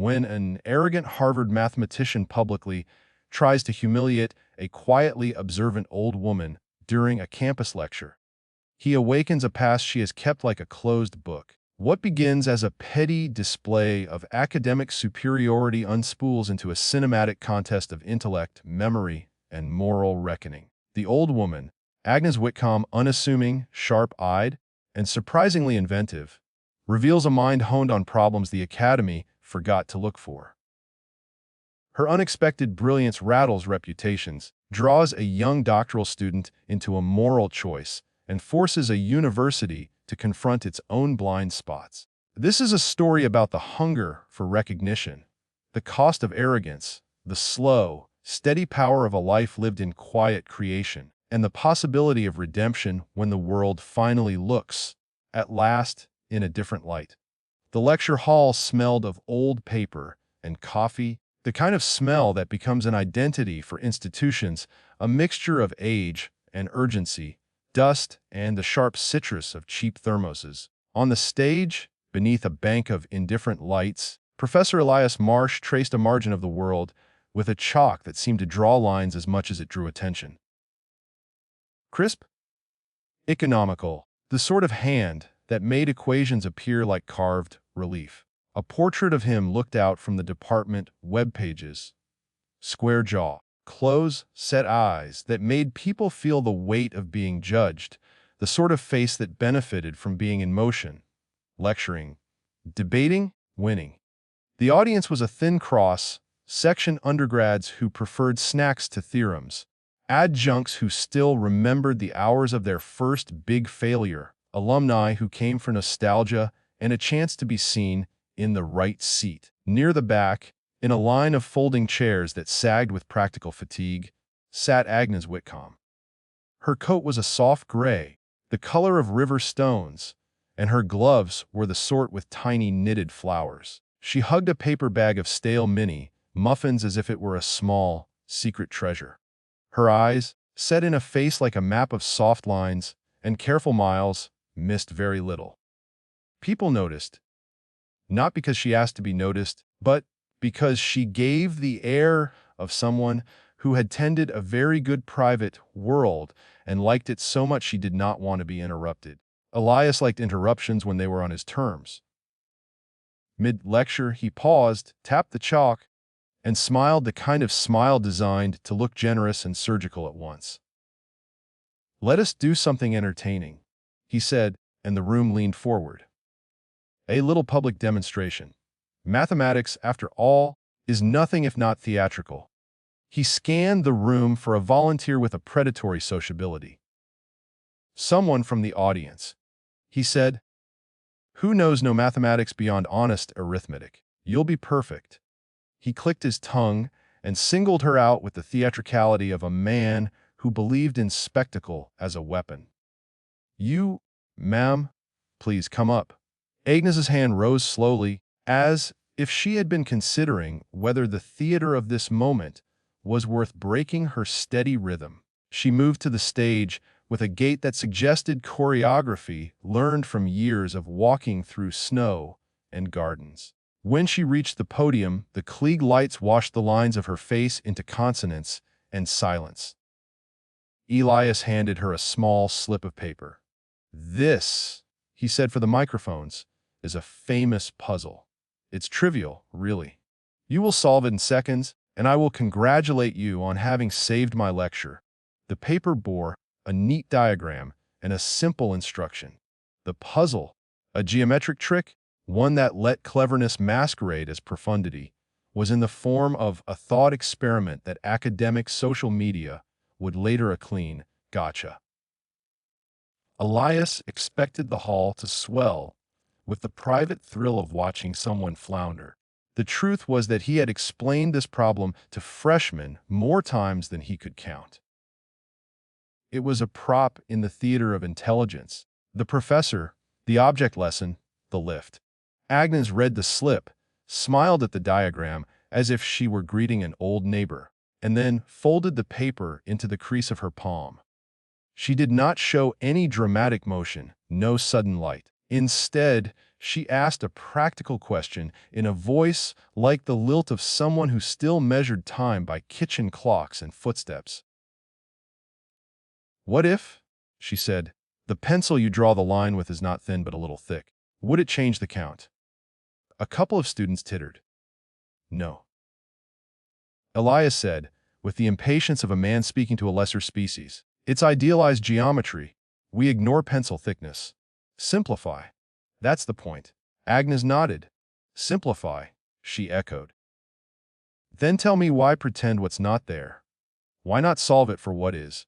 when an arrogant Harvard mathematician publicly tries to humiliate a quietly observant old woman during a campus lecture. He awakens a past she has kept like a closed book. What begins as a petty display of academic superiority unspools into a cinematic contest of intellect, memory, and moral reckoning. The old woman, Agnes Whitcomb, unassuming, sharp-eyed, and surprisingly inventive, reveals a mind honed on problems the Academy forgot to look for. Her unexpected brilliance rattles reputations, draws a young doctoral student into a moral choice, and forces a university to confront its own blind spots. This is a story about the hunger for recognition, the cost of arrogance, the slow, steady power of a life lived in quiet creation, and the possibility of redemption when the world finally looks, at last, in a different light. The lecture hall smelled of old paper and coffee, the kind of smell that becomes an identity for institutions, a mixture of age and urgency, dust and the sharp citrus of cheap thermoses. On the stage, beneath a bank of indifferent lights, Professor Elias Marsh traced a margin of the world with a chalk that seemed to draw lines as much as it drew attention. Crisp? Economical, the sort of hand that made equations appear like carved relief. A portrait of him looked out from the department web pages. Square jaw, close, set eyes that made people feel the weight of being judged, the sort of face that benefited from being in motion, lecturing, debating, winning. The audience was a thin cross-section undergrads who preferred snacks to theorems, adjuncts who still remembered the hours of their first big failure, alumni who came for nostalgia and a chance to be seen in the right seat. Near the back, in a line of folding chairs that sagged with practical fatigue, sat Agnes Whitcomb. Her coat was a soft gray, the color of river stones, and her gloves were the sort with tiny knitted flowers. She hugged a paper bag of stale mini muffins as if it were a small, secret treasure. Her eyes, set in a face like a map of soft lines and careful miles, missed very little. People noticed, not because she asked to be noticed, but because she gave the air of someone who had tended a very good private world and liked it so much she did not want to be interrupted. Elias liked interruptions when they were on his terms. Mid-lecture, he paused, tapped the chalk, and smiled the kind of smile designed to look generous and surgical at once. "Let us do something entertaining," he said, and the room leaned forward. A little public demonstration. Mathematics, after all, is nothing if not theatrical. He scanned the room for a volunteer with a predatory sociability. "Someone from the audience," he said. "Who knows no mathematics beyond honest arithmetic? You'll be perfect." He clicked his tongue and singled her out with the theatricality of a man who believed in spectacle as a weapon. "You, ma'am, please come up." Agnes's hand rose slowly, as if she had been considering whether the theater of this moment was worth breaking her steady rhythm. She moved to the stage with a gait that suggested choreography learned from years of walking through snow and gardens. When she reached the podium, the Klieg lights washed the lines of her face into consonance and silence. Elias handed her a small slip of paper. "This," he said for the microphones, "is a famous puzzle. It's trivial, really. You will solve it in seconds, and I will congratulate you on having saved my lecture." The paper bore a neat diagram and a simple instruction. The puzzle, a geometric trick, one that let cleverness masquerade as profundity, was in the form of a thought experiment that academic social media would later acclaim. Gotcha. Elias expected the hall to swell with the private thrill of watching someone flounder. The truth was that he had explained this problem to freshmen more times than he could count. It was a prop in the theater of intelligence. The professor, the object lesson, the lift. Agnes read the slip, smiled at the diagram as if she were greeting an old neighbor, and then folded the paper into the crease of her palm. She did not show any dramatic motion, no sudden light. Instead, She asked a practical question in a voice like the lilt of someone who still measured time by kitchen clocks and footsteps. "What if," she said, "the pencil you draw the line with is not thin but a little thick? Would it change the count?" A couple of students tittered. "No," Elias said, with the impatience of a man speaking to a lesser species. "It's idealized geometry. We ignore pencil thickness. Simplify. That's the point." Agnes nodded. "Simplify," she echoed. "Then tell me why pretend what's not there? Why not solve it for what is?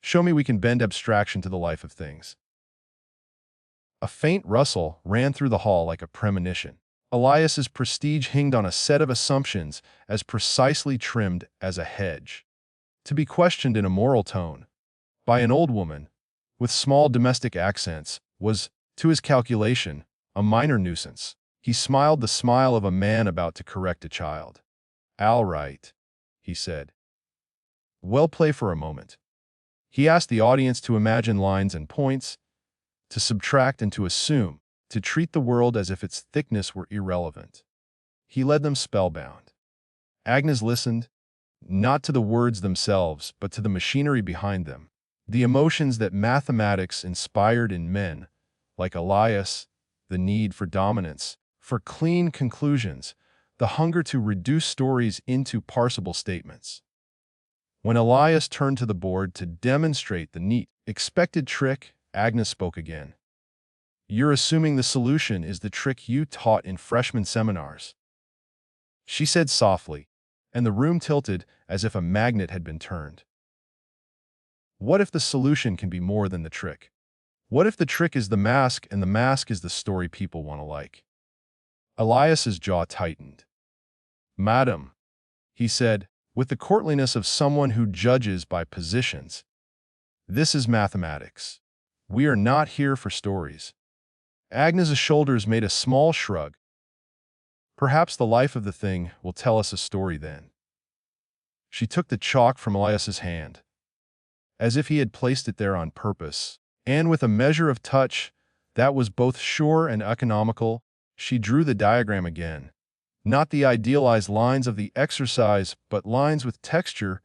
Show me we can bend abstraction to the life of things." A faint rustle ran through the hall like a premonition. Elias's prestige hinged on a set of assumptions as precisely trimmed as a hedge, to be questioned in a moral tone by an old woman with small domestic accents was, to his calculation, a minor nuisance. He smiled the smile of a man about to correct a child. "All right," he said. "Well, play for a moment." He asked the audience to imagine lines and points, to subtract and to assume, to treat the world as if its thickness were irrelevant. He led them spellbound. Agnes listened, not to the words themselves, but to the machinery behind them, the emotions that mathematics inspired in men, like Elias, the need for dominance, for clean conclusions, the hunger to reduce stories into parsable statements. When Elias turned to the board to demonstrate the neat, expected trick, Agnes spoke again. "You're assuming the solution is the trick you taught in freshman seminars," she said softly, and the room tilted as if a magnet had been turned. "What if the solution can be more than the trick? What if the trick is the mask and the mask is the story people want to like?" Elias's jaw tightened. "Madam," he said, with the courtliness of someone who judges by positions, "this is mathematics. We are not here for stories." Agnes's shoulders made a small shrug. "Perhaps the life of the thing will tell us a story then." She took the chalk from Elias's hand, as if he had placed it there on purpose, and with a measure of touch that was both sure and economical, she drew the diagram again. Not the idealized lines of the exercise, but lines with texture,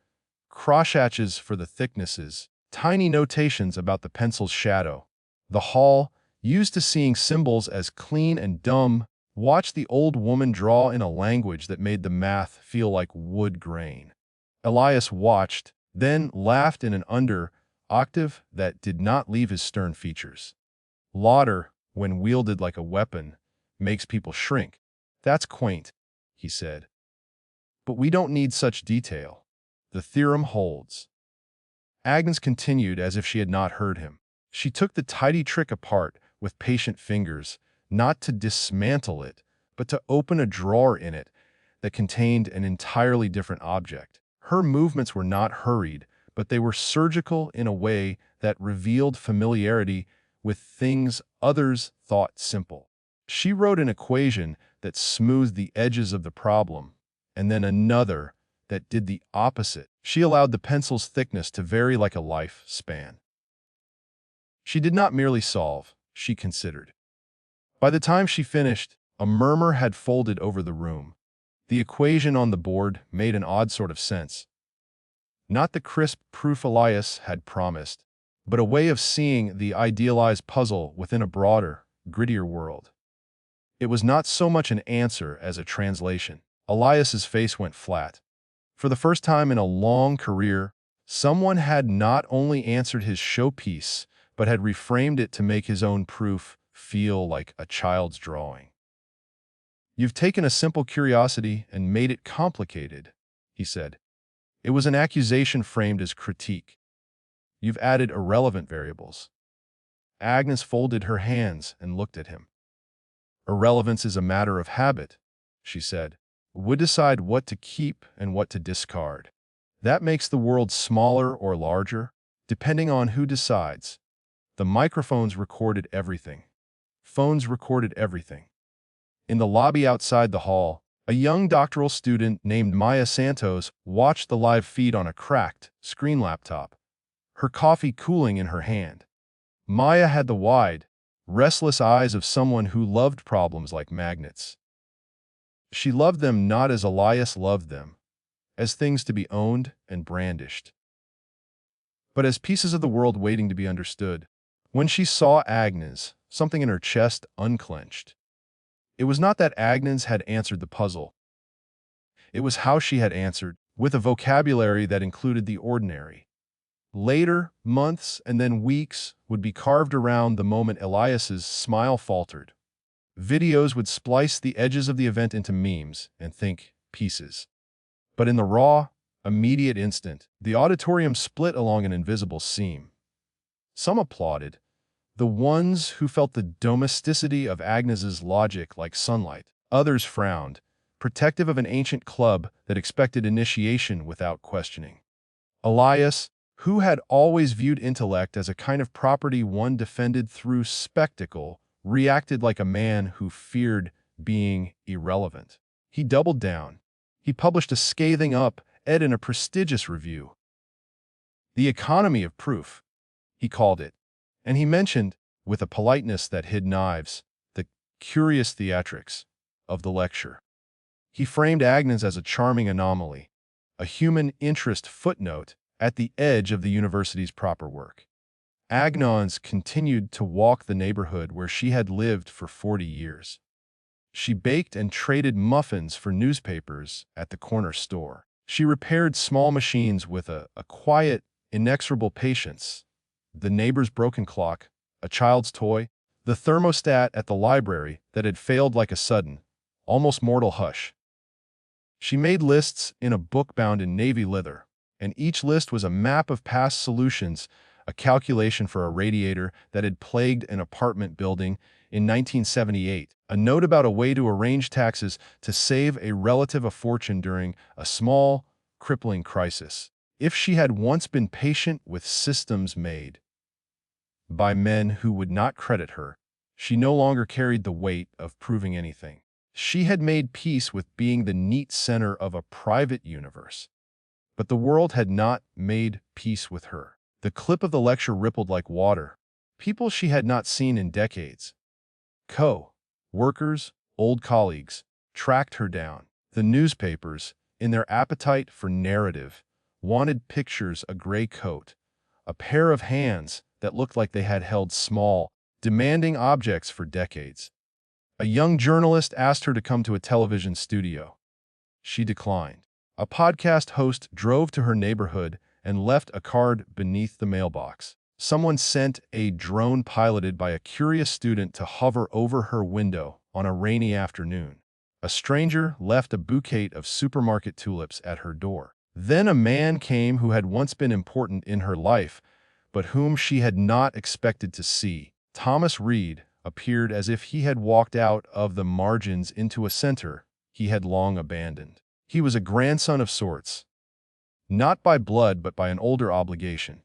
crosshatches for the thicknesses, tiny notations about the pencil's shadow. The hall, used to seeing symbols as clean and dumb, watched the old woman draw in a language that made the math feel like wood grain. Elias watched, then laughed in an octave that did not leave his stern features. "Laughter, when wielded like a weapon, makes people shrink. That's quaint," he said. "But we don't need such detail. The theorem holds." Agnes continued as if she had not heard him. She took the tidy trick apart with patient fingers, not to dismantle it, but to open a drawer in it that contained an entirely different object. Her movements were not hurried, but they were surgical in a way that revealed familiarity with things others thought simple. She wrote an equation that smoothed the edges of the problem, and then another that did the opposite. She allowed the pencil's thickness to vary like a life span. She did not merely solve, she considered. By the time she finished, a murmur had folded over the room. The equation on the board made an odd sort of sense. Not the crisp proof Elias had promised, but a way of seeing the idealized puzzle within a broader, grittier world. It was not so much an answer as a translation. Elias's face went flat. For the first time in a long career, someone had not only answered his showpiece, but had reframed it to make his own proof feel like a child's drawing. "You've taken a simple curiosity and made it complicated," he said. It was an accusation framed as critique. "You've added irrelevant variables." Agnes folded her hands and looked at him. "Irrelevance is a matter of habit," she said. "We decide what to keep and what to discard. That makes the world smaller or larger, depending on who decides." The microphones recorded everything. Phones recorded everything. In the lobby outside the hall, a young doctoral student named Maya Santos watched the live feed on a cracked screen laptop, her coffee cooling in her hand. Maya had the wide, restless eyes of someone who loved problems like magnets. She loved them not as Elias loved them, as things to be owned and brandished, but as pieces of the world waiting to be understood. When she saw Agnes, something in her chest unclenched. It was not that Agnes had answered the puzzle. It was how she had answered, with a vocabulary that included the ordinary. Later, months and then weeks would be carved around the moment Elias's smile faltered. Videos would splice the edges of the event into memes and think pieces. But in the raw, immediate instant, the auditorium split along an invisible seam. Some applauded, the ones who felt the domesticity of Agnes's logic like sunlight. Others frowned, protective of an ancient club that expected initiation without questioning. Elias, who had always viewed intellect as a kind of property one defended through spectacle, reacted like a man who feared being irrelevant. He doubled down. He published a scathing op-ed in a prestigious review. The economy of proof, he called it, and he mentioned, with a politeness that hid knives, the curious theatrics of the lecture. He framed Agnes as a charming anomaly, a human interest footnote at the edge of the university's proper work. Agnes continued to walk the neighborhood where she had lived for 40 years. She baked and traded muffins for newspapers at the corner store. She repaired small machines with a quiet, inexorable patience. The neighbor's broken clock, a child's toy, the thermostat at the library that had failed like a sudden, almost mortal hush. She made lists in a book bound in navy leather, and each list was a map of past solutions, a calculation for a radiator that had plagued an apartment building in 1978, a note about a way to arrange taxes to save a relative a fortune during a small, crippling crisis. If she had once been patient with systems made by men who would not credit her, she no longer carried the weight of proving anything. She had made peace with being the neat center of a private universe. But the world had not made peace with her. The clip of the lecture rippled like water. People she had not seen in decades. Co-workers, old colleagues, tracked her down. The newspapers, in their appetite for narrative, wanted pictures, a gray coat, a pair of hands that looked like they had held small, demanding objects for decades. A young journalist asked her to come to a television studio. She declined. A podcast host drove to her neighborhood and left a card beneath the mailbox. Someone sent a drone piloted by a curious student to hover over her window on a rainy afternoon. A stranger left a bouquet of supermarket tulips at her door. Then a man came who had once been important in her life, but whom she had not expected to see. Thomas Reed appeared as if he had walked out of the margins into a center he had long abandoned. He was a grandson of sorts, not by blood but by an older obligation.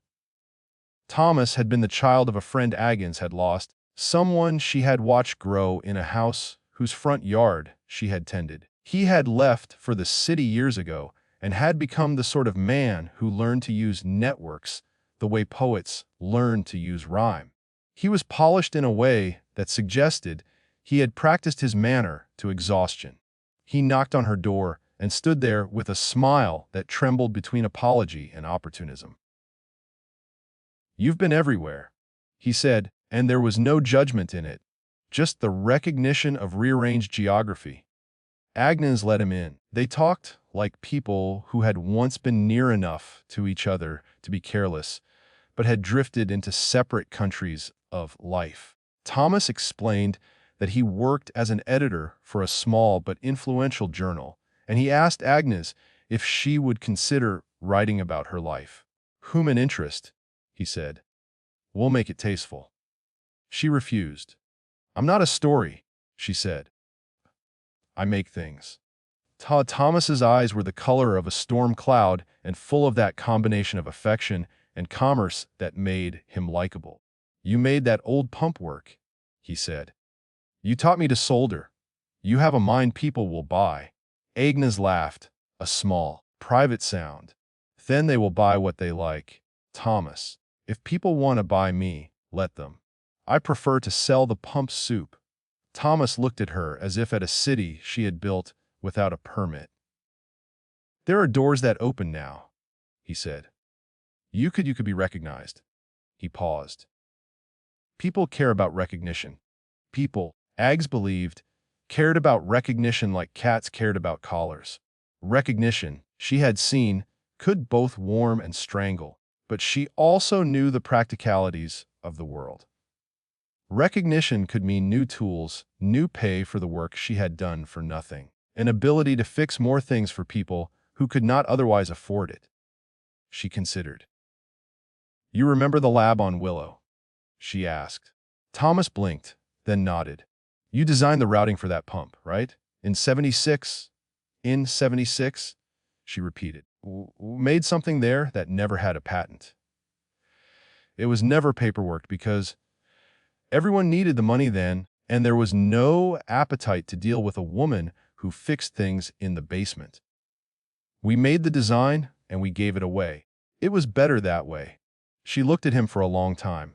Thomas had been the child of a friend Agnes had lost, someone she had watched grow in a house whose front yard she had tended. He had left for the city years ago and had become the sort of man who learned to use networks the way poets learn to use rhyme. He was polished in a way that suggested he had practiced his manner to exhaustion. He knocked on her door and stood there with a smile that trembled between apology and opportunism. "You've been everywhere," he said, and there was no judgment in it, just the recognition of rearranged geography. Agnes let him in. They talked like people who had once been near enough to each other to be careless, but had drifted into separate countries of life. Thomas explained that he worked as an editor for a small but influential journal, and he asked Agnes if she would consider writing about her life. "Human interest," he said. "We'll make it tasteful." She refused. "I'm not a story," she said. "I make things." Thomas's eyes were the color of a storm cloud and full of that combination of affection and commerce that made him likable. "You made that old pump work," he said. "You taught me to solder. You have a mind people will buy." Agnes laughed, a small, private sound. "Then they will buy what they like." "Thomas, if people want to buy me, let them. I prefer to sell the pump soup. Thomas looked at her as if at a city she had built without a permit. There are doors that open now, he said. You could be recognized. He paused. People care about recognition. People, Agnes believed, cared about recognition like cats cared about collars. Recognition, she had seen, could both warm and strangle, but she also knew the practicalities of the world. Recognition could mean new tools, new pay for the work she had done for nothing, an ability to fix more things for people who could not otherwise afford it. She considered. You remember the lab on Willow? She asked. Thomas blinked, then nodded. You designed the routing for that pump, right? In 76? In 76? She repeated. Made something there that never had a patent. It was never paperwork because everyone needed the money then, and there was no appetite to deal with a woman who fixed things in the basement. We made the design, and we gave it away. It was better that way. She looked at him for a long time.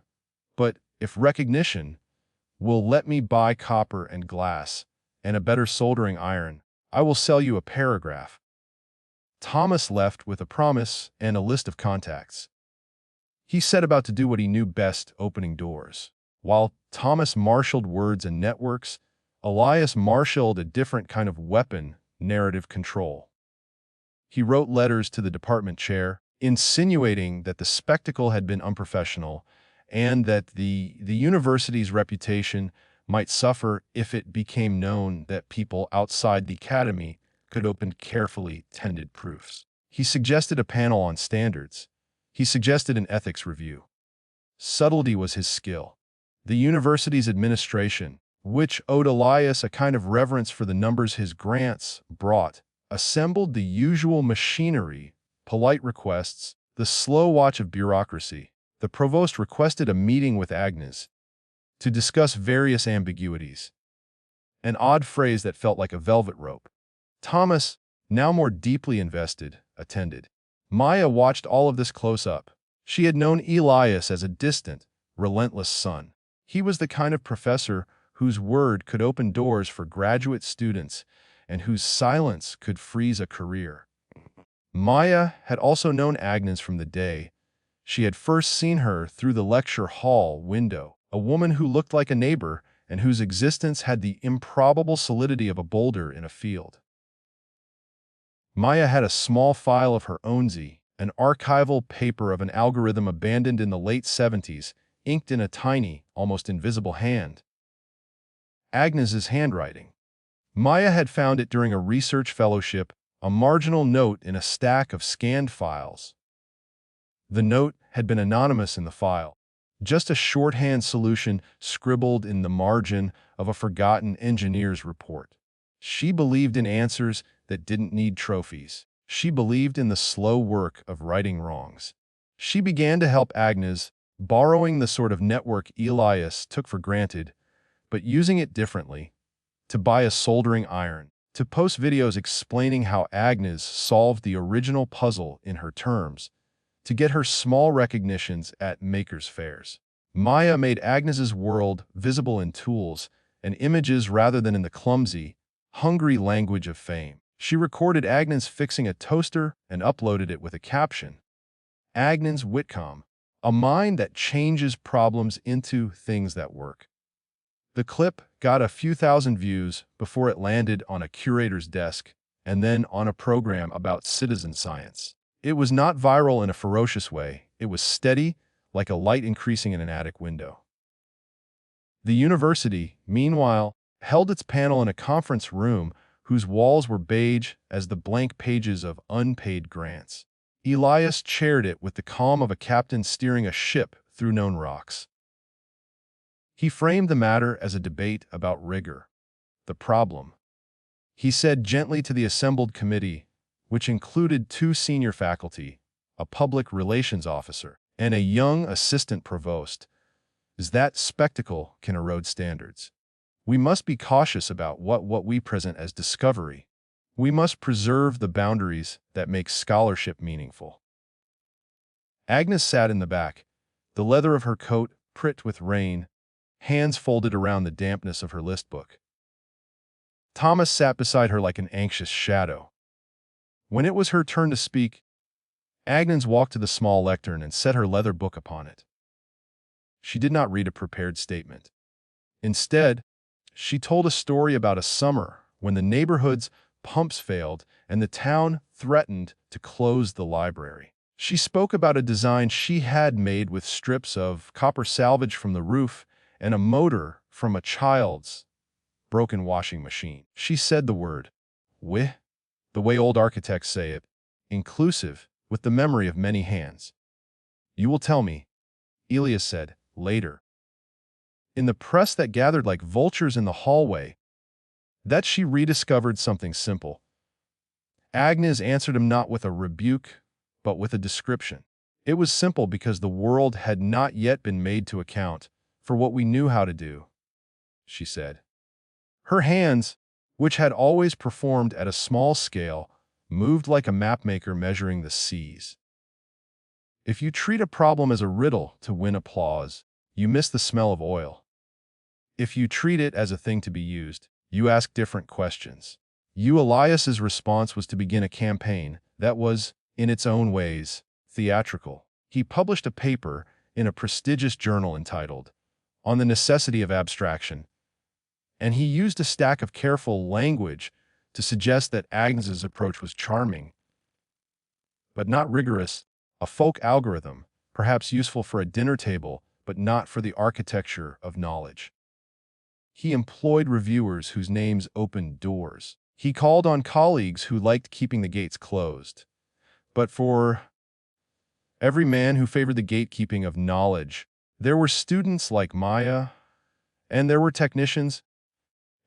But if recognition will let me buy copper and glass and a better soldering iron, I will sell you a paragraph. Thomas left with a promise and a list of contacts. He set about to do what he knew best, opening doors. While Thomas marshaled words and networks, Elias marshaled a different kind of weapon, narrative control. He wrote letters to the department chair, insinuating that the spectacle had been unprofessional and that the university's reputation might suffer if it became known that people outside the academy could open carefully tended proofs. He suggested a panel on standards. He suggested an ethics review. Subtlety was his skill. The university's administration, which owed Elias a kind of reverence for the numbers his grants brought, assembled the usual machinery, polite requests, the slow watch of bureaucracy. The provost requested a meeting with Agnes to discuss various ambiguities. An odd phrase that felt like a velvet rope. Thomas, now more deeply invested, attended. Maya watched all of this close up. She had known Elias as a distant, relentless son. He was the kind of professor whose word could open doors for graduate students and whose silence could freeze a career. Maya had also known Agnes from the day she had first seen her through the lecture hall window, a woman who looked like a neighbor and whose existence had the improbable solidity of a boulder in a field. Maya had a small file of her own an archival paper of an algorithm abandoned in the late 70s, inked in a tiny, almost invisible hand. Agnes's handwriting. Maya had found it during a research fellowship, a marginal note in a stack of scanned files. The note had been anonymous in the file, just a shorthand solution scribbled in the margin of a forgotten engineer's report. She believed in answers that didn't need trophies. She believed in the slow work of righting wrongs. She began to help Agnes, borrowing the sort of network Elias took for granted, but using it differently, to buy a soldering iron, to post videos explaining how Agnes solved the original puzzle in her terms, to get her small recognitions at makers' fairs. Maya made Agnes's world visible in tools and images rather than in the clumsy, hungry language of fame. She recorded Agnes fixing a toaster and uploaded it with a caption. Agnes Whitcomb, a mind that changes problems into things that work. The clip got a few thousand views before it landed on a curator's desk and then on a program about citizen science. It was not viral in a ferocious way. It was steady, like a light increasing in an attic window. The university, meanwhile, held its panel in a conference room whose walls were beige as the blank pages of unpaid grants. Elias chaired it with the calm of a captain steering a ship through known rocks. He framed the matter as a debate about rigor. The problem, he said gently to the assembled committee, which included 2 senior faculty, a public relations officer, and a young assistant provost, is that spectacle can erode standards. We must be cautious about what we present as discovery. We must preserve the boundaries that make scholarship meaningful. Agnes sat in the back, the leather of her coat pricked with rain, hands folded around the dampness of her list book. Thomas sat beside her like an anxious shadow. When it was her turn to speak, Agnes walked to the small lectern and set her leather book upon it. She did not read a prepared statement. Instead, she told a story about a summer when the neighborhood's pumps failed and the town threatened to close the library. She spoke about a design she had made with strips of copper salvage from the roof and a motor from a child's broken washing machine. She said the word, "we," the way old architects say it, inclusive, with the memory of many hands. "You will tell me," Elias said, later, in the press that gathered like vultures in the hallway, that she rediscovered something simple. Agnes answered him not with a rebuke, but with a description. It was simple because the world had not yet been made to account for what we knew how to do, she said. Her hands, which had always performed at a small scale, moved like a mapmaker measuring the seas. If you treat a problem as a riddle to win applause, you miss the smell of oil. If you treat it as a thing to be used, you ask different questions. Elias's response was to begin a campaign that was, in its own ways, theatrical. He published a paper in a prestigious journal entitled, "On the Necessity of Abstraction," and he used a stack of careful language to suggest that Agnes's approach was charming, but not rigorous, a folk algorithm, perhaps useful for a dinner table, but not for the architecture of knowledge. He employed reviewers whose names opened doors. He called on colleagues who liked keeping the gates closed. But for every man who favored the gatekeeping of knowledge, there were students like Maya, and there were technicians,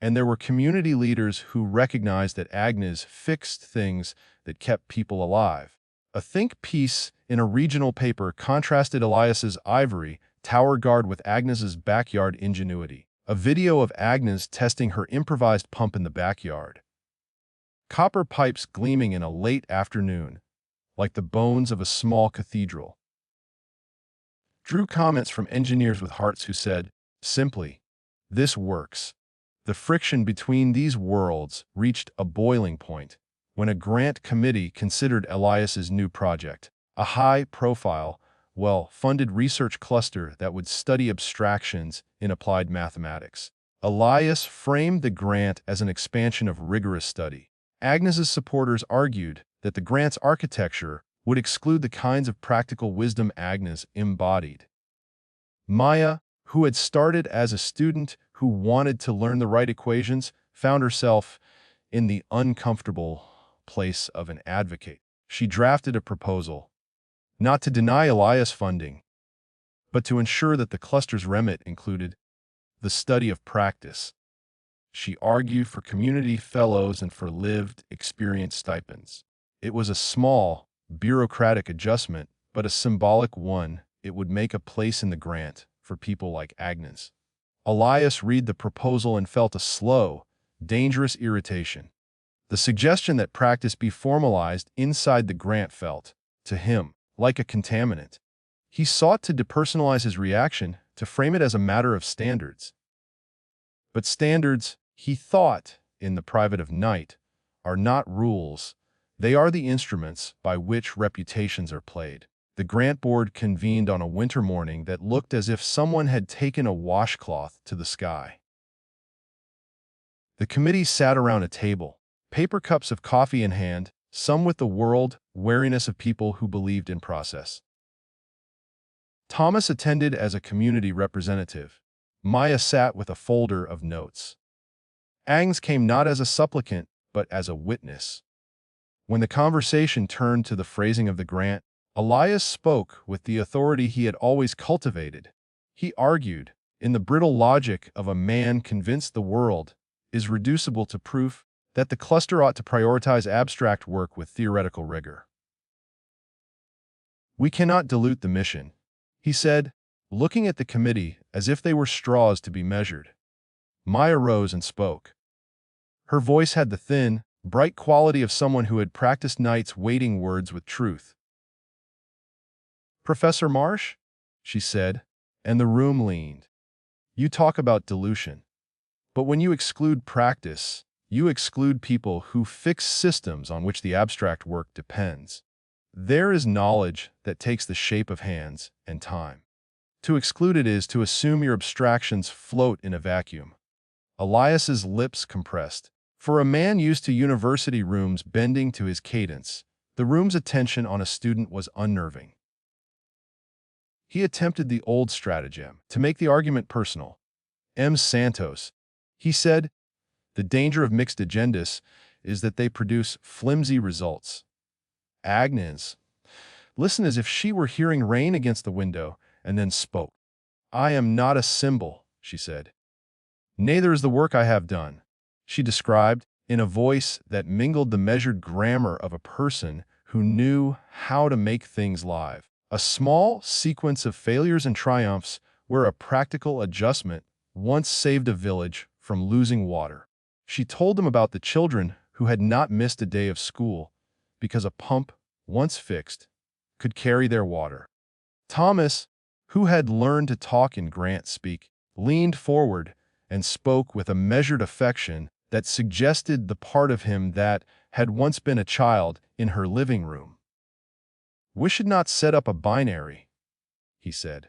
and there were community leaders who recognized that Agnes fixed things that kept people alive. A think piece in a regional paper contrasted Elias's ivory tower guard with Agnes's backyard ingenuity. A video of Agnes testing her improvised pump in the backyard. Copper pipes gleaming in a late afternoon, like the bones of a small cathedral. Drew comments from engineers with hearts who said, simply, "This works." The friction between these worlds reached a boiling point when a grant committee considered Elias's new project, a high-profile, well-funded research cluster that would study abstractions in applied mathematics. Elias framed the grant as an expansion of rigorous study. Agnes's supporters argued that the grant's architecture would exclude the kinds of practical wisdom Agnes embodied. Maya, who had started as a student who wanted to learn the right equations, found herself in the uncomfortable place of an advocate. She drafted a proposal, not to deny Elias funding, but to ensure that the cluster's remit included the study of practice. She argued for community fellows and for lived experience stipends. It was a small, bureaucratic adjustment, but a symbolic one. It would make a place in the grant for people like Agnes. Elias read the proposal and felt a slow, dangerous irritation. The suggestion that practice be formalized inside the grant felt, to him, like a contaminant. He sought to depersonalize his reaction, to frame it as a matter of standards. But standards, he thought, in the private of night, are not rules. They are the instruments by which reputations are played. The grant board convened on a winter morning that looked as if someone had taken a washcloth to the sky. The committee sat around a table, paper cups of coffee in hand, some with the world-weariness of people who believed in process. Thomas attended as a community representative. Maya sat with a folder of notes. Agnes came not as a supplicant, but as a witness. When the conversation turned to the phrasing of the grant, Elias spoke with the authority he had always cultivated. He argued, in the brittle logic of a man convinced the world is reducible to proof, that the cluster ought to prioritize abstract work with theoretical rigor. "We cannot dilute the mission," he said, looking at the committee as if they were straws to be measured. Maya rose and spoke. Her voice had the thin, bright quality of someone who had practiced nights weighting words with truth. "Professor Marsh?" she said, and the room leaned. You talk about dilution. But when you exclude practice, you exclude people who fix systems on which the abstract work depends. There is knowledge that takes the shape of hands and time. To exclude it is to assume your abstractions float in a vacuum. Elias's lips compressed. For a man used to university rooms bending to his cadence, the room's attention on a student was unnerving. He attempted the old stratagem to make the argument personal. M. Santos, he said, the danger of mixed agendas is that they produce flimsy results. Agnes listened as if she were hearing rain against the window, and then spoke. I am not a symbol, she said. Neither is the work I have done, she described, in a voice that mingled the measured grammar of a person who knew how to make things live. A small sequence of failures and triumphs where a practical adjustment once saved a village from losing water. She told them about the children who had not missed a day of school because a pump, once fixed, could carry their water. Thomas, who had learned to talk in Grant speak, leaned forward and spoke with a measured affection that suggested the part of him that had once been a child in her living room. We should not set up a binary, he said.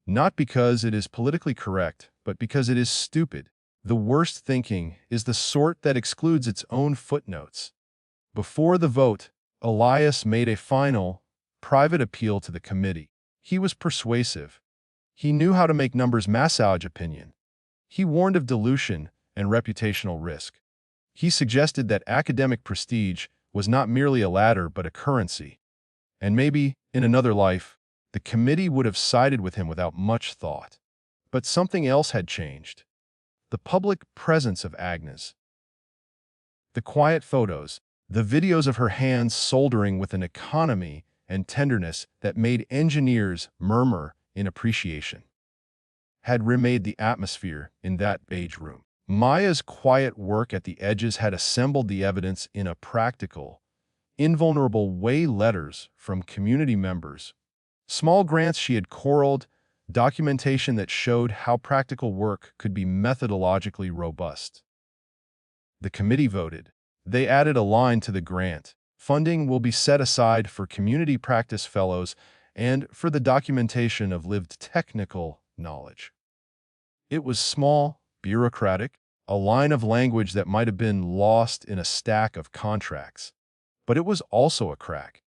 Not because it is politically correct, but because it is stupid. The worst thinking is the sort that excludes its own footnotes. Before the vote, Elias made a final, private appeal to the committee. He was persuasive. He knew how to make numbers massage opinion. He warned of dilution and reputational risk. He suggested that academic prestige was not merely a ladder but a currency. And maybe, in another life, the committee would have sided with him without much thought. But something else had changed. The public presence of Agnes. The quiet photos, the videos of her hands soldering with an economy and tenderness that made engineers murmur in appreciation, had remade the atmosphere in that beige room. Maya's quiet work at the edges had assembled the evidence in a practical, invulnerable way: letters from community members, small grants she had corralled, documentation that showed how practical work could be methodologically robust. The committee voted. They added a line to the grant. Funding will be set aside for community practice fellows and for the documentation of lived technical knowledge. It was small, bureaucratic, a line of language that might have been lost in a stack of contracts. But it was also a crack.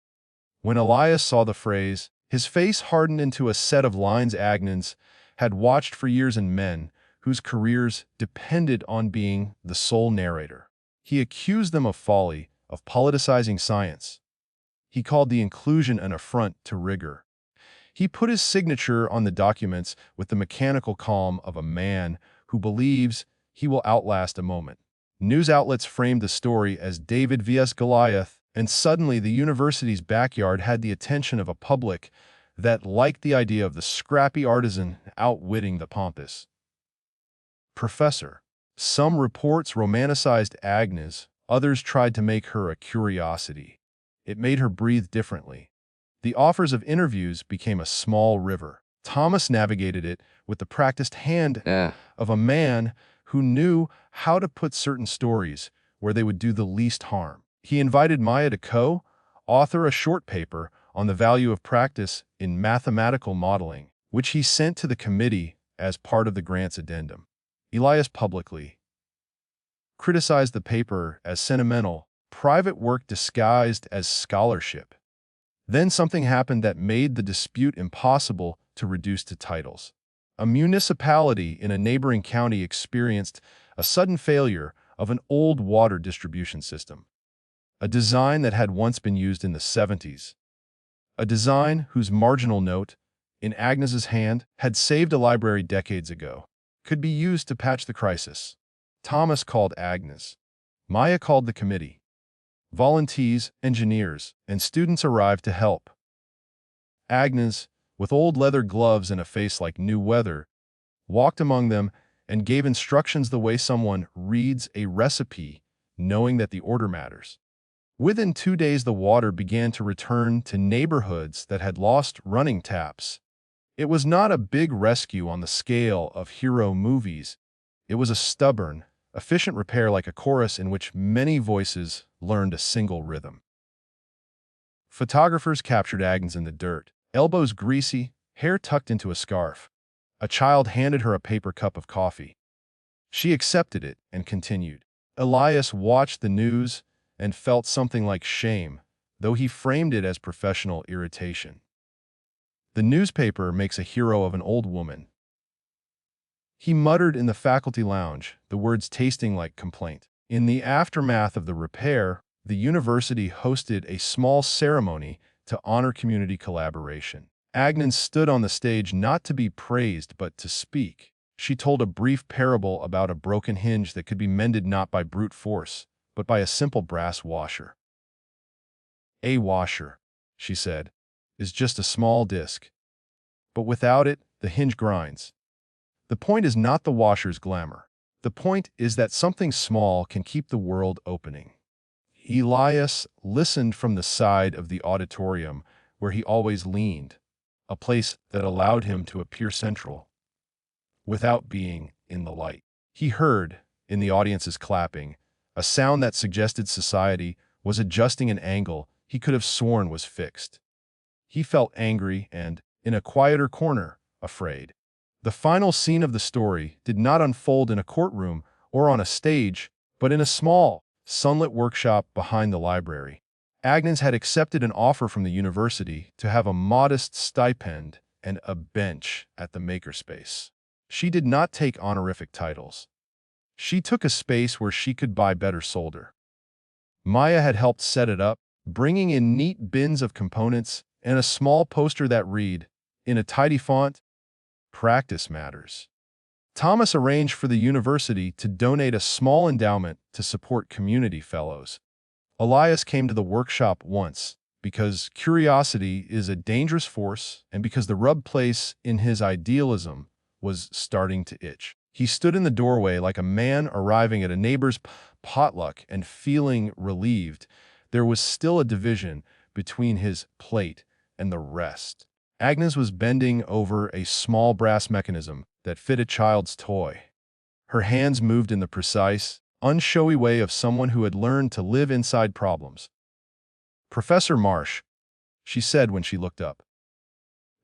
When Elias saw the phrase, his face hardened into a set of lines Agnes had watched for years in men whose careers depended on being the sole narrator. He accused them of folly, of politicizing science. He called the inclusion an affront to rigor. He put his signature on the documents with the mechanical calm of a man who believes he will outlast a moment. News outlets framed the story as David vs. Goliath, and suddenly the university's backyard had the attention of a public that liked the idea of the scrappy artisan outwitting the pompous professor. Some reports romanticized Agnes, others tried to make her a curiosity. It made her breathe differently. The offers of interviews became a small river. Thomas navigated it with the practiced hand of a man who knew how to put certain stories where they would do the least harm. He invited Maya to co-author a short paper on the value of practice in mathematical modeling, which he sent to the committee as part of the grant's addendum. Elias publicly criticized the paper as sentimental, private work disguised as scholarship. Then something happened that made the dispute impossible to reduce to titles. A municipality in a neighboring county experienced a sudden failure of an old water distribution system, a design that had once been used in the 70s, a design whose marginal note, in Agnes's hand, had saved a library decades ago, could be used to patch the crisis. Thomas called Agnes. Maya called the committee. Volunteers, engineers, and students arrived to help. Agnes, with old leather gloves and a face like new weather, walked among them and gave instructions the way someone reads a recipe, knowing that the order matters. Within 2 days, the water began to return to neighborhoods that had lost running taps. It was not a big rescue on the scale of hero movies. It was a stubborn, efficient repair like a chorus in which many voices learned a single rhythm. Photographers captured Agnes in the dirt, elbows greasy, hair tucked into a scarf. A child handed her a paper cup of coffee. She accepted it and continued. Elias watched the news and felt something like shame, though he framed it as professional irritation. The newspaper makes a hero of an old woman. He muttered in the faculty lounge, the words tasting like complaint. In the aftermath of the repair, the university hosted a small ceremony to honor community collaboration. Agnes stood on the stage not to be praised but to speak. She told a brief parable about a broken hinge that could be mended not by brute force, but by a simple brass washer. A washer, she said, is just a small disc. But without it, the hinge grinds. The point is not the washer's glamour. The point is that something small can keep the world opening. Elias listened from the side of the auditorium where he always leaned, a place that allowed him to appear central, without being in the light. He heard, in the audience's clapping, a sound that suggested society was adjusting an angle he could have sworn was fixed. He felt angry and, in a quieter corner, afraid. The final scene of the story did not unfold in a courtroom or on a stage, but in a small, sunlit workshop behind the library. Agnes had accepted an offer from the university to have a modest stipend and a bench at the makerspace. She did not take honorific titles. She took a space where she could buy better solder. Maya had helped set it up, bringing in neat bins of components and a small poster that read, in a tidy font, "Practice matters." Thomas arranged for the university to donate a small endowment to support community fellows. Elias came to the workshop once because curiosity is a dangerous force and because the rub place in his idealism was starting to itch. He stood in the doorway like a man arriving at a neighbor's potluck and feeling relieved. There was still a division between his plate and the rest. Agnes was bending over a small brass mechanism that fit a child's toy. Her hands moved in the precise, unshowy way of someone who had learned to live inside problems. "Professor Marsh," she said when she looked up.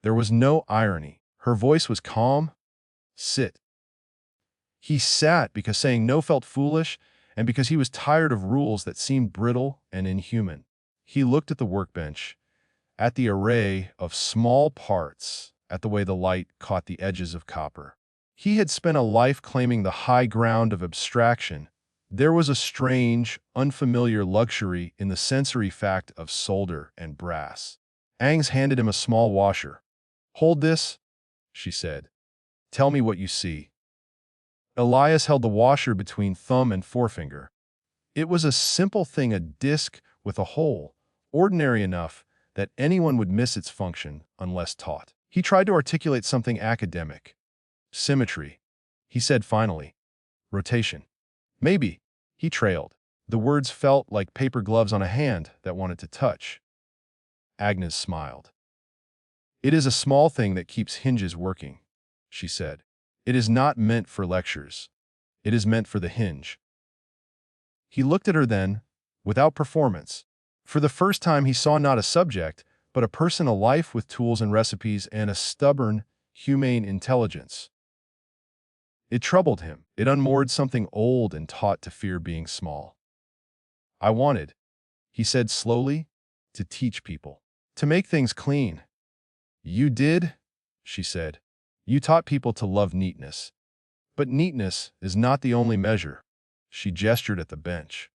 There was no irony. Her voice was calm. "Sit." He sat because saying no felt foolish and because he was tired of rules that seemed brittle and inhuman. He looked at the workbench, at the array of small parts, at the way the light caught the edges of copper. He had spent a life claiming the high ground of abstraction. There was a strange, unfamiliar luxury in the sensory fact of solder and brass. Agnes handed him a small washer. "Hold this," she said. "Tell me what you see." Elias held the washer between thumb and forefinger. It was a simple thing, a disc with a hole, ordinary enough that anyone would miss its function unless taught. He tried to articulate something academic. "Symmetry," he said finally. "Rotation." "Maybe," he trailed. The words felt like paper gloves on a hand that wanted to touch. Agnes smiled. "It is a small thing that keeps hinges working," she said. "It is not meant for lectures. It is meant for the hinge." He looked at her then, without performance. For the first time he saw not a subject, but a person, a life with tools and recipes and a stubborn, humane intelligence. It troubled him. It unmoored something old and taught to fear being small. "I wanted," he said slowly, "to teach people. To make things clean." "You did," she said. "You taught people to love neatness. But neatness is not the only measure." She gestured at the bench.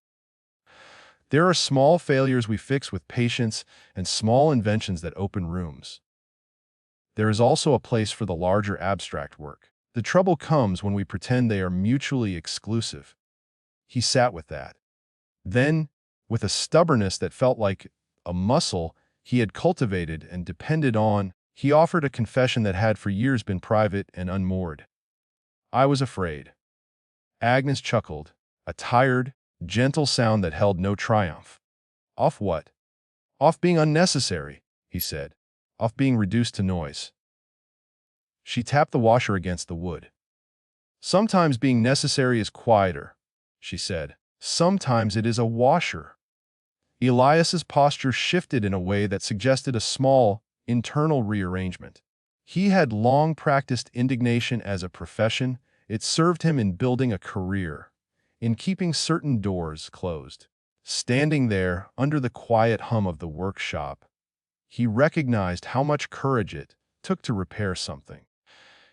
"There are small failures we fix with patience and small inventions that open rooms. There is also a place for the larger abstract work. The trouble comes when we pretend they are mutually exclusive." He sat with that. Then, with a stubbornness that felt like a muscle he had cultivated and depended on, he offered a confession that had for years been private and unmoored. "I was afraid." Agnes chuckled, a tired, gentle sound that held no triumph. "Off what?" "Off being unnecessary," he said. "Off being reduced to noise." She tapped the washer against the wood. "Sometimes being necessary is quieter," she said. "Sometimes it is a washer." Elias's posture shifted in a way that suggested a small, internal rearrangement. He had long practiced indignation as a profession. It served him in building a career, in keeping certain doors closed. Standing there, under the quiet hum of the workshop, he recognized how much courage it took to repair something.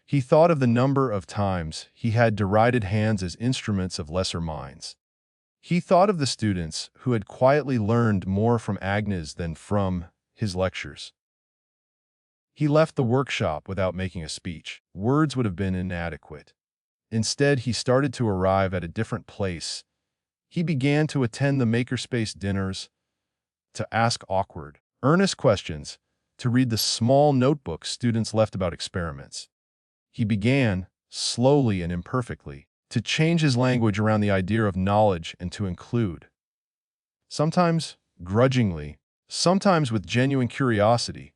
He thought of the number of times he had derided hands as instruments of lesser minds. He thought of the students who had quietly learned more from Agnes than from his lectures. He left the workshop without making a speech. Words would have been inadequate. Instead, he started to arrive at a different place. He began to attend the makerspace dinners, to ask awkward, earnest questions, to read the small notebooks students left about experiments. He began, slowly and imperfectly, to change his language around the idea of knowledge and to include. Sometimes grudgingly, sometimes with genuine curiosity,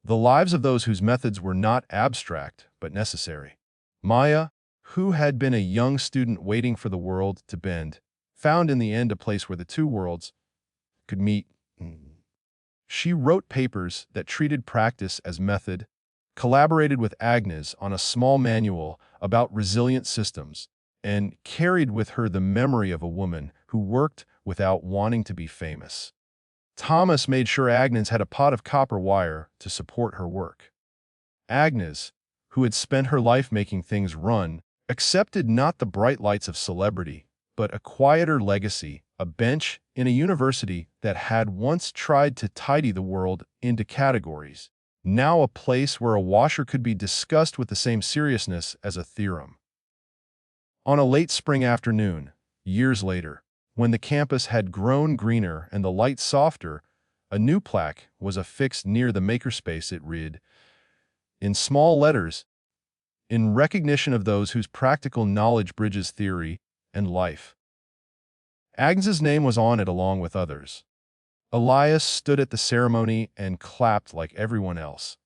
the lives of those whose methods were not abstract but necessary. Maya, who had been a young student waiting for the world to bend, found in the end a place where the two worlds could meet. She wrote papers that treated practice as method, collaborated with Agnes on a small manual about resilient systems, and carried with her the memory of a woman who worked without wanting to be famous. Thomas made sure Agnes had a pot of copper wire to support her work. Agnes, who had spent her life making things run, accepted not the bright lights of celebrity, but a quieter legacy, a bench in a university that had once tried to tidy the world into categories, now a place where a washer could be discussed with the same seriousness as a theorem. On a late spring afternoon, years later, when the campus had grown greener and the light softer, a new plaque was affixed near the makerspace. It read, in small letters, "In recognition of those whose practical knowledge bridges theory and life." Agnes's name was on it along with others. Elias stood at the ceremony and clapped like everyone else.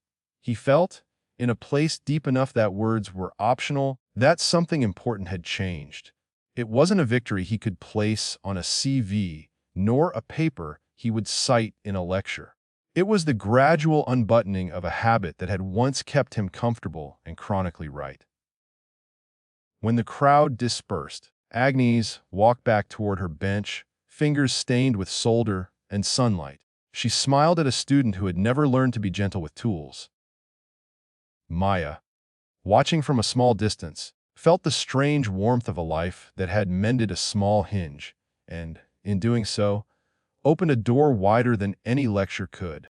He felt, in a place deep enough that words were optional, that something important had changed. It wasn't a victory he could place on a CV, nor a paper he would cite in a lecture. It was the gradual unbuttoning of a habit that had once kept him comfortable and chronically right. When the crowd dispersed, Agnes walked back toward her bench, fingers stained with solder and sunlight. She smiled at a student who had never learned to be gentle with tools. Maya, watching from a small distance, felt the strange warmth of a life that had mended a small hinge, and, in doing so, opened a door wider than any lecture could.